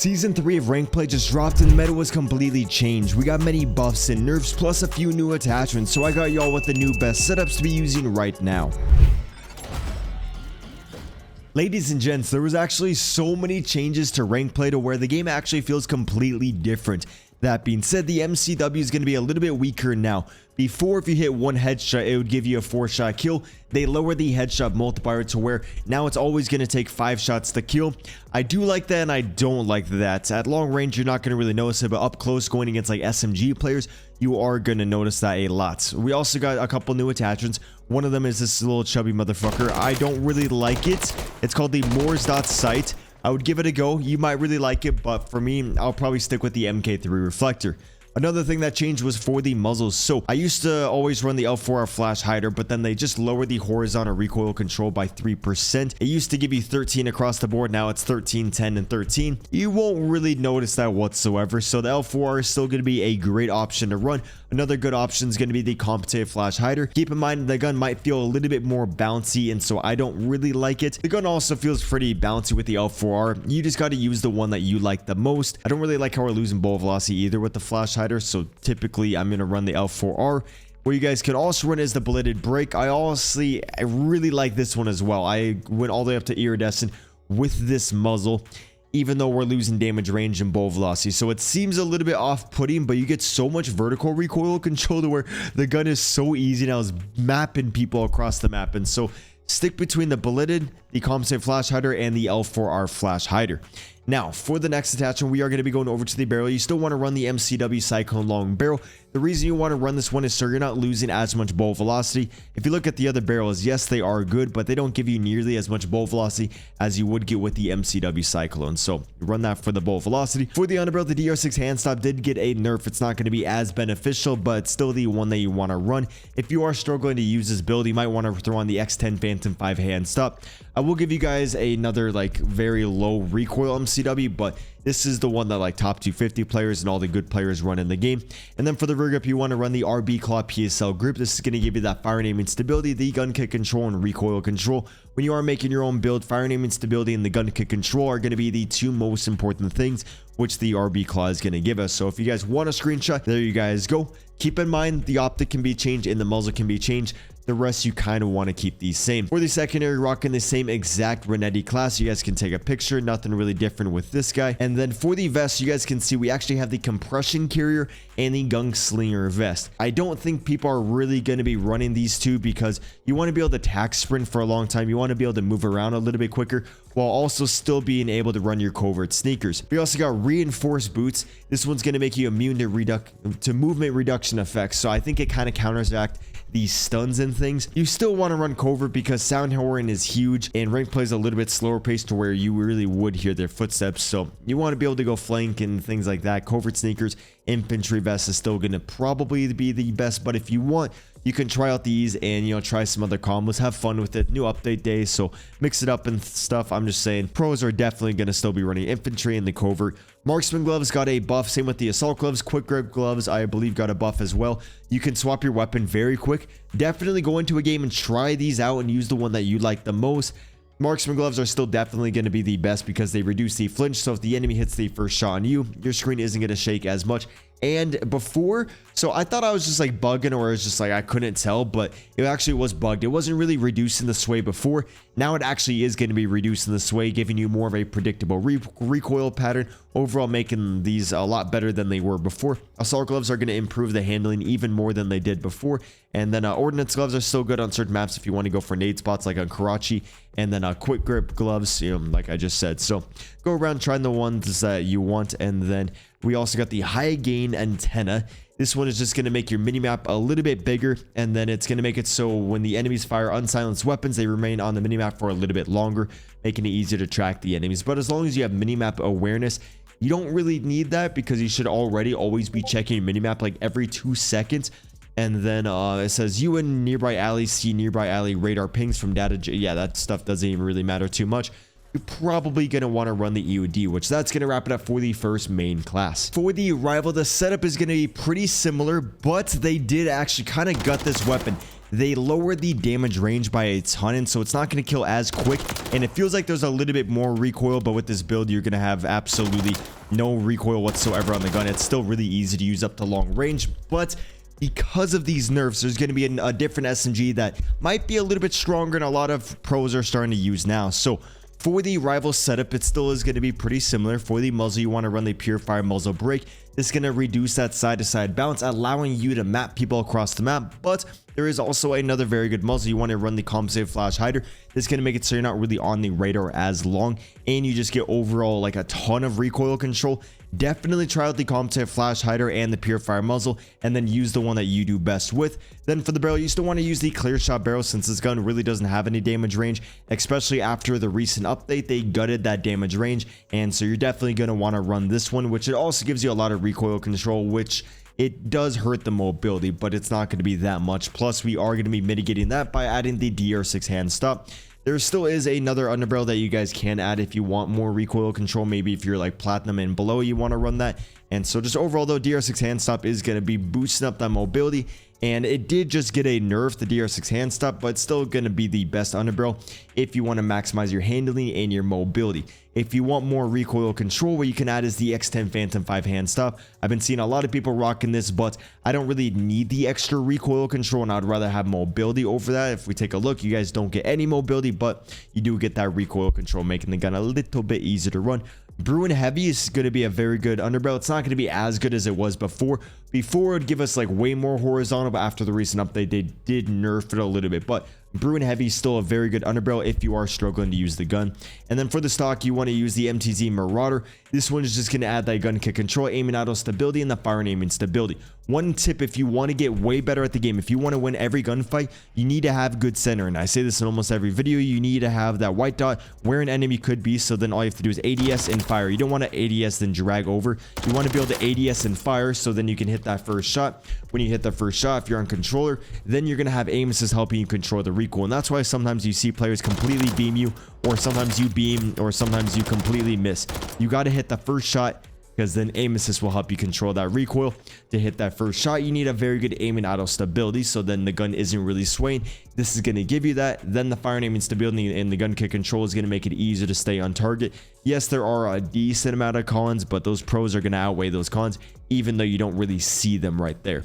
Season 3 of rank play just dropped and the meta was completely changed. We got many buffs and nerfs plus a few new attachments, so I got y'all with the new best setups to be using right now. Ladies and gents, there was actually so many changes to rank play to where the game actually feels completely different. That being said, the MCW is going to be a little bit weaker now. Before, if you hit one headshot, it would give you a 4-shot kill. They lowered the headshot multiplier to where now it's always going to take 5 shots to kill. I do like that and I don't like that. At long range, you're not going to really notice it, but up close going against like SMG players, you are going to notice that a lot. We also got a couple new attachments. One of them is this little chubby motherfucker. I don't really like it. It's called the Moors.sight. I would give it a go. You might really like it, but for me, I'll probably stick with the MK3 reflector. Another thing that changed was for the muzzles. So I used to always run the L4R flash hider, but then they just lowered the horizontal recoil control by 3%. It used to give you 13 across the board. Now it's 13, 10, and 13. You won't really notice that whatsoever. So the L4R is still going to be a great option to run. Another good option is going to be the compensated flash hider. Keep in mind the gun might feel a little bit more bouncy, and so I don't really like it. The gun also feels pretty bouncy with the L4R. You just got to use the one that you like the most. I don't really like how we're losing bullet velocity either with the flash hider, so typically I'm going to run the L4R. What you guys can also run is the bladed break. I really like this one as well. I went all the way up to iridescent with this muzzle, even though we're losing damage range and bullet velocity. So it seems a little bit off-putting, but you get so much vertical recoil control to where the gun is so easy now. It's mapping people across the map. And so stick between the bladed, the compensated flash hider, and the L4R flash hider. Now, for the next attachment, we are going to be going over to the barrel. You still want to run the MCW Cyclone Long Barrel. The reason you want to run this one is so you're not losing as much bullet velocity. If you look at the other barrels, yes, they are good, but they don't give you nearly as much bullet velocity as you would get with the MCW Cyclone. So you run that for the bullet velocity. For the underbarrel, the DR6 hand stop did get a nerf. It's not going to be as beneficial, but it's still the one that you want to run. If you are struggling to use this build, you might want to throw on the X10 Phantom 5 hand stop. I will give you guys another like very low recoil MCW, but this is the one that like top 250 players and all the good players run in the game. And then for the rear grip, you want to run the RB Claw PSL grip. This is going to give you that fire and aiming stability, the gun kick control, and recoil control. When you are making your own build, fire and aiming stability and the gun kick control are going to be the two most important things which the RB Claw is going to give us. So if you guys want a screenshot, there you guys go. Keep in mind the optic can be changed and the muzzle can be changed. The rest you kind of want to keep these same. For the secondary, rocking the same exact Renetti class. You guys can take a picture. Nothing really different with this guy. And then for the vest, you guys can see we actually have the compression carrier and the gunslinger vest. I don't think people are really going to be running these two because you want to be able to tack sprint for a long time. You want to be able to move around a little bit quicker while also still being able to run your covert sneakers. We also got reinforced boots. This one's going to make you immune to movement reduction effects. So I think it kind of counteracts these stuns and things. You still want to run covert because sound horn is huge and rank plays a little bit slower paced to where you really would hear their footsteps. So you want to be able to go flank and things like that. Covert sneakers, infantry vest is still going to probably be the best, but if you want, you can try out these and, you know, try some other combos, have fun with it. New update day, so mix it up and stuff. I'm just saying pros are definitely going to still be running infantry and the covert. Marksman gloves got a buff, same with the assault gloves. Quick grip gloves, I believe, got a buff as well. You can swap your weapon very quick. Definitely go into a game and try these out and use the one that you like the most. Marksman gloves are still definitely going to be the best because they reduce the flinch, so if the enemy hits the first shot on you, your screen isn't going to shake as much. And before, so I thought I was just like bugging, or it's just like I couldn't tell, but it actually was bugged. It wasn't really reducing the sway before. Now it actually is going to be reducing the sway, giving you more of a predictable recoil pattern, overall making these a lot better than they were before. Assault gloves are going to improve the handling even more than they did before. And then ordnance gloves are still good on certain maps if you want to go for nade spots like on Karachi. And then quick grip gloves, you know, like I just said. So go around trying the ones that you want. And then we also got the high gain antenna. This one is just going to make your minimap a little bit bigger, and then it's going to make it so when the enemies fire unsilenced weapons, they remain on the minimap for a little bit longer, making it easier to track the enemies. But as long as you have minimap awareness, you don't really need that because you should already always be checking your minimap like every 2 seconds. And then it says you in nearby alley see nearby alley radar pings from data. Yeah, that stuff doesn't even really matter too much. you're probably going to want to run the EOD, which that's going to wrap it up for the first main class. For the rival, the setup is going to be pretty similar, but they did actually kind of gut this weapon. They lowered the damage range by a ton, and so it's not going to kill as quick, and it feels like there's a little bit more recoil, but with this build, you're going to have absolutely no recoil whatsoever on the gun. It's still really easy to use up to long range, but because of these nerfs, there's going to be a different SMG that might be a little bit stronger, and a lot of pros are starting to use now. So for the rival setup, it still is going to be pretty similar. For the muzzle, you want to run the Purifier muzzle brake. This is going to reduce that side-to-side bounce, allowing you to map people across the map, but there is also another very good muzzle. You want to run the compensated flash hider. This is going to make it so you're not really on the radar as long, and you just get overall like a ton of recoil control. Definitely try out the compensated flash hider and the Purifier muzzle, and then use the one that you do best with. Then for the barrel, you still want to use the clear shot barrel, since this gun really doesn't have any damage range, especially after the recent update. They gutted that damage range, and so you're definitely going to want to run this one, which it also gives you a lot of recoil control, which it does hurt the mobility, but it's not going to be that much. Plus, we are going to be mitigating that by adding the DR6 hand stop. There still is another underbarrel that you guys can add if you want more recoil control. Maybe if you're like platinum and below, you want to run that. And so just overall though, DR6 hand stop is going to be boosting up that mobility. And it did just get a nerf, the DR6 hand stop, but it's still going to be the best underbarrel if you want to maximize your handling and your mobility. If you want more recoil control, what you can add is the X10 Phantom 5 hand stop. I've been seeing a lot of people rocking this, but I don't really need the extra recoil control, and I'd rather have mobility over that. If we take a look, you guys don't get any mobility, but you do get that recoil control, making the gun a little bit easier to run. Brewing Heavy is going to be a very good underbarrel. It's not going to be as good as it was before. Before, it would give us like way more horizontal, but after the recent update, they did nerf it a little bit. But Brewing Heavy is still a very good underbarrel if you are struggling to use the gun. And then for the stock, you want to use the MTZ Marauder. This one is just going to add that gun kick control, aiming auto stability, and the fire and aiming stability. One tip, if you want to get way better at the game, if you want to win every gunfight, you need to have good center. And I say this in almost every video, you need to have that white dot where an enemy could be. So then all you have to do is ADS and fire. You don't want to ADS then drag over. You want to be able to ADS and fire, so then you can hit that first shot. When you hit the first shot, if you're on controller, then you're going to have aim assist helping you control the recoil. And that's why sometimes you see players completely beam you, or sometimes you beam, or sometimes you completely miss. You got to hit the first shot, because then aim assist will help you control that recoil. To hit that first shot, you need a very good aim and auto stability, so then the gun isn't really swaying. This is going to give you that. Then the fire and aiming stability and the gun kick control is going to make it easier to stay on target. Yes, there are a decent amount of cons, but those pros are going to outweigh those cons, even though you don't really see them right there.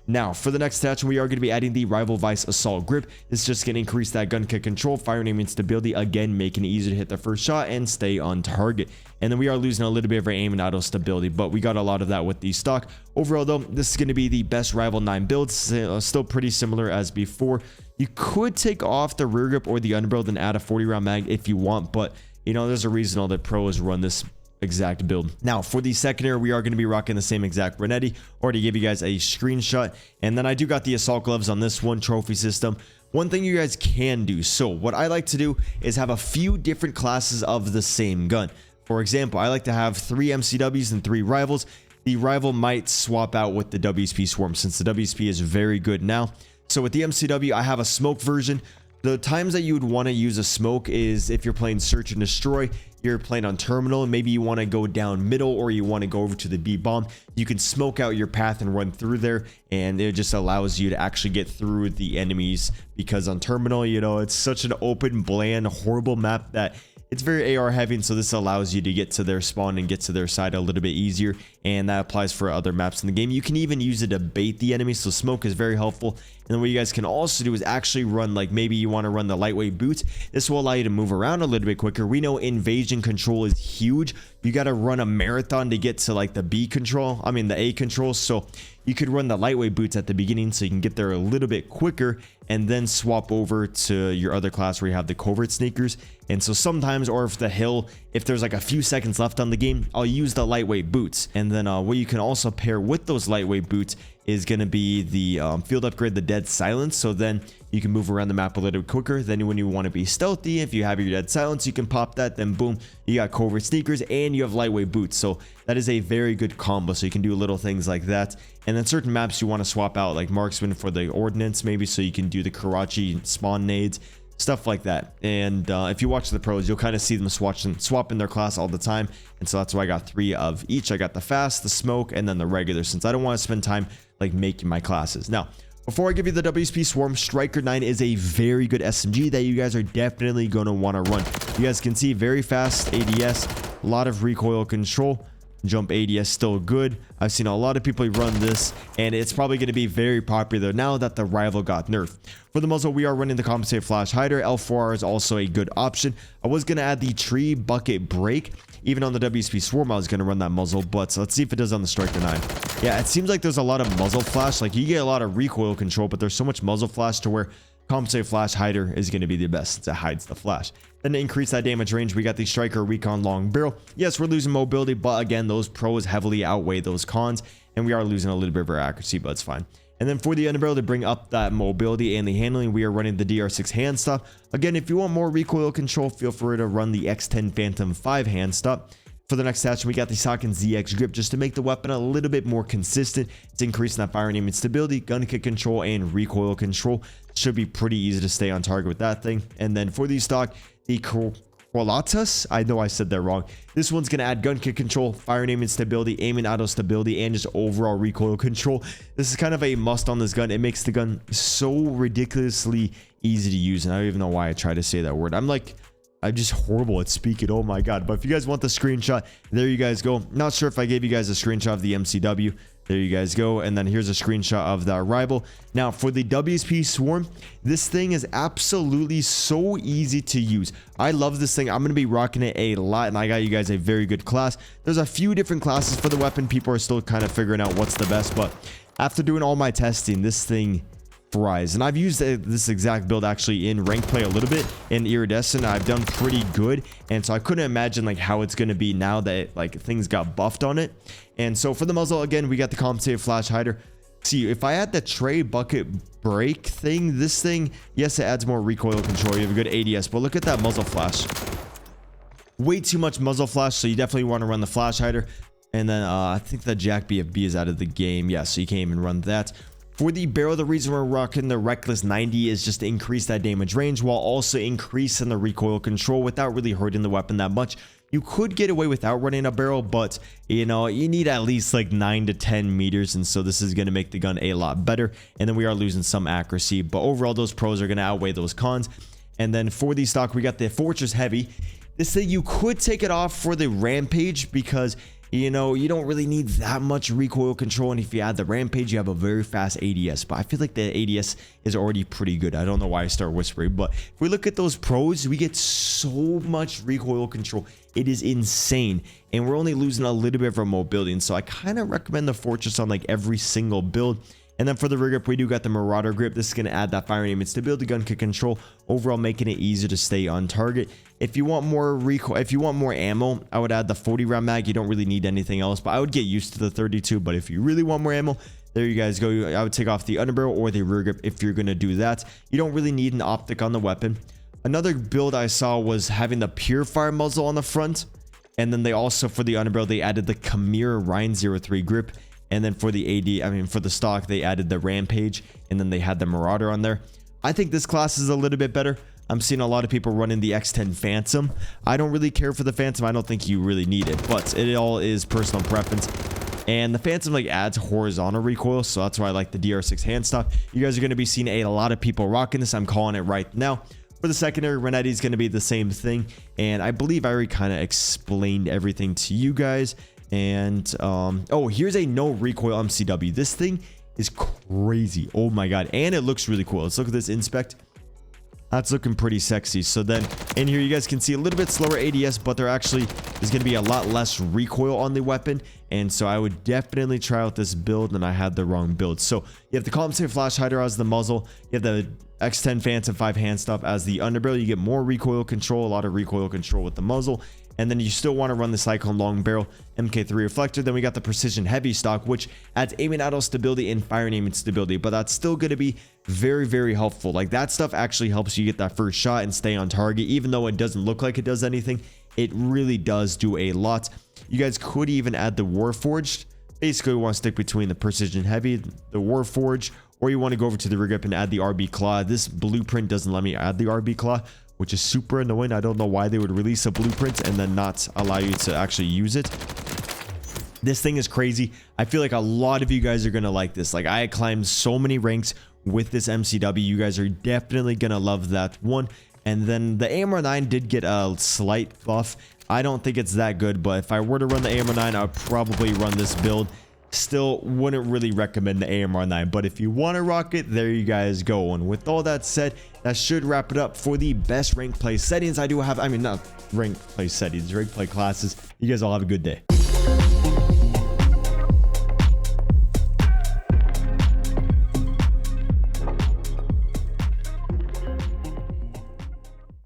Now, for the next attachment, we are going to be adding the Rival Vice Assault Grip. This is just going to increase that gun kick control, fire and aiming stability, again, making it easier to hit the first shot and stay on target. And then we are losing a little bit of our aim and auto stability, but we got a lot of that with the stock. Overall, though, this is going to be the best Rival 9 build, still pretty similar as before. You could take off the rear grip or the underbarrel, then add a 40-round mag if you want, but, you know, there's a reason all the pros run this exact build. Now for the secondary, we are going to be rocking the same exact Renetti. Already gave you guys a screenshot, and then I do got the assault gloves on this one, trophy system. One thing you guys can do, so what I like to do is have a few different classes of the same gun. For example, I like to have 3 MCWs and 3 rivals. The rival might swap out with the WSP Swarm, since the WSP is very good now. So with the MCW, I have a smoke version. The times that you would want to use a smoke is if you're playing search and destroy, you're playing on terminal, and maybe you want to go down middle, or you want to go over to the B bomb. You can smoke out your path and run through there, and it just allows you to actually get through the enemies, because on terminal, you know, it's such an open, bland, horrible map that it's very AR heavy, and so this allows you to get to their spawn and get to their side a little bit easier, and that applies for other maps in the game. You can even use it to bait the enemy, so smoke is very helpful. And then what you guys can also do is actually run, like maybe you want to run the lightweight boots. This will allow you to move around a little bit quicker. We know invasion control is huge. You got to run a marathon to get to like the B control, the A control. So you could run the lightweight boots at the beginning so you can get there a little bit quicker, and then swap over to your other class where you have the covert sneakers. And so sometimes, or if the hill, if there's like a few seconds left on the game, I'll use the lightweight boots. And then what you can also pair with those lightweight boots is going to be the field upgrade, the dead silence. So then you can move around the map a little bit quicker. Then when you want to be stealthy, if you have your dead silence, you can pop that, then boom, you got covert sneakers and you have lightweight boots. So that is a very good combo. So you can do little things like that. And then certain maps you want to swap out, like marksman for the ordnance maybe, so you can do the Karachi spawn nades. stuff like that. And if you watch the pros, you'll kind of see them swapping their class all the time. And so that's why I got 3 of each. I got the fast, the smoke, and then the regular, since I don't want to spend time like making my classes. Now, before I give you the WSP Swarm, Striker 9 is a very good SMG that you guys are definitely going to want to run. You guys can see very fast ADS, a lot of recoil control. Jump ADS still good. I've seen a lot of people run this, and it's probably going to be very popular now that the rival got nerfed. For the muzzle, we are running the compensated flash hider. L4R is also a good option. I was going to add the tree bucket break. Even on the WSP Swarm, I was going to run that muzzle, but let's see if it does on the Striker 9. Yeah, it seems like there's a lot of muzzle flash. Like, you get a lot of recoil control, but there's so much muzzle flash to where compensated flash hider is going to be the best since it hides the flash. Then to increase that damage range, we got the Striker Recon Long Barrel. Yes, we're losing mobility, but again, those pros heavily outweigh those cons, and we are losing a little bit of our accuracy, but it's fine. And then for the underbarrel, to bring up that mobility and the handling, we are running the DR6 hand stop. Again, if you want more recoil control, feel free to run the X10 Phantom 5 hand stop. For the next attachment, we got the Socken ZX grip just to make the weapon a little bit more consistent. It's increasing that firing aim and stability, gun kick control, and recoil control. Should be pretty easy to stay on target with that thing. And then for the stock, the Qualatus, I know I said that wrong. This one's going to add gun kick control, firing aim and stability, aim and auto stability, and just overall recoil control. This is kind of a must on this gun. It makes the gun so ridiculously easy to use, and I don't even know why I try to say that word. I'm just horrible at speaking. Oh my god. But if you guys want the screenshot, there you guys go. Not sure if I gave you guys a screenshot of the MCW. There you guys go. And then here's a screenshot of the rival. Now for the WSP Swarm, this thing is absolutely so easy to use. I love this thing. I'm going to be rocking it a lot, and I got you guys a very good class. There's a few different classes for the weapon. People are still kind of figuring out what's the best, but after doing all my testing, this thing thrives. And I've used this exact build actually in rank play a little bit in Iridescent. I've done pretty good, and so I couldn't imagine like how it's going to be now that like things got buffed on it. And so for the muzzle, again, we got the compensated flash hider. See, if I add the tray bucket break thing, this thing, yes, it adds more recoil control. You have a good ADS, but look at that muzzle flash. Way too much muzzle flash, so you definitely want to run the flash hider. And then I think the Jack BFB is out of the game. Yeah, so you can't even run that. For the barrel, the reason we're rocking the Reckless 90 is just to increase that damage range while also increasing the recoil control without really hurting the weapon that much. You could get away without running a barrel, but you know, you need at least like 9 to 10 meters, and so this is going to make the gun a lot better. And then we are losing some accuracy, but overall those pros are going to outweigh those cons. And then for the stock, we got the Fortress Heavy. This thing, you could take it off for the Rampage because you know, you don't really need that much recoil control, and if you add the Rampage, you have a very fast ADS, but I feel like the ADS is already pretty good. I don't know why I start whispering, but if we look at those pros, we get so much recoil control. It is insane, and we're only losing a little bit of our mobility, and so I kind of recommend the Fortress on like every single build. And then for the rear grip, we do got the Marauder grip. This is going to add that firing aim and stability, gun kick control, overall making it easier to stay on target. If you want more recoil, if you want more ammo, I would add the 40 round mag. You don't really need anything else, but I would get used to the 32. But if you really want more ammo, there you guys go. I would take off the underbarrel or the rear grip if you're going to do that. You don't really need an optic on the weapon. Another build I saw was having the Purifier muzzle on the front. And then they also, for the underbarrel, they added the Khmer Rhine 03 grip. And then for the for the stock, they added the Rampage, and then they had the Marauder on there. I think this class is a little bit better. I'm seeing a lot of people running the X10 Phantom. I don't really care for the Phantom. I don't think you really need it, but it all is personal preference. And the Phantom like adds horizontal recoil, so that's why I like the DR6 hand stop. You guys are going to be seeing a lot of people rocking this. I'm calling it right now. For the secondary, Renetti is going to be the same thing, and I believe I already kind of explained everything to you guys. And oh, here's a no recoil MCW. This thing is crazy. Oh my god, and it looks really cool. Let's look at this inspect. That's looking pretty sexy. So then in here you guys can see a little bit slower ADS, but there actually is going to be a lot less recoil on the weapon, and so I would definitely try out this build, and I had the wrong build. So you have the compensated flash hider as the muzzle, you have the X10 Phantom 5 hand stop as the underbarrel. You get more recoil control, a lot of recoil control with the muzzle. And then you still want to run the Cyclone Long Barrel MK3 reflector. Then we got the Precision Heavy stock, which adds aim and auto stability and firing aim and stability, but that's still going to be very, very helpful. Like, that stuff actually helps you get that first shot and stay on target. Even though it doesn't look like it does anything, it really does do a lot. You guys could even add the Warforged. Basically, we want to stick between the Precision Heavy, the Warforged, or you want to go over to the rig grip and add the RB claw. This blueprint doesn't let me add the RB claw, which is super annoying. I don't know why they would release a blueprint and then not allow you to actually use it. This thing is crazy. I feel like a lot of you guys are gonna like this. Like, I climbed so many ranks with this MCW. You guys are definitely gonna love that one. And then the AMR9 did get a slight buff. I don't think it's that good, but if I were to run the AMR9, I would probably run this build. Still wouldn't really recommend the AMR9, but if you want to rock it, there you guys go. And with all that said, that should wrap it up for the best rank play settings. I do have, I mean, not rank play settings, rank play classes. You guys all have a good day.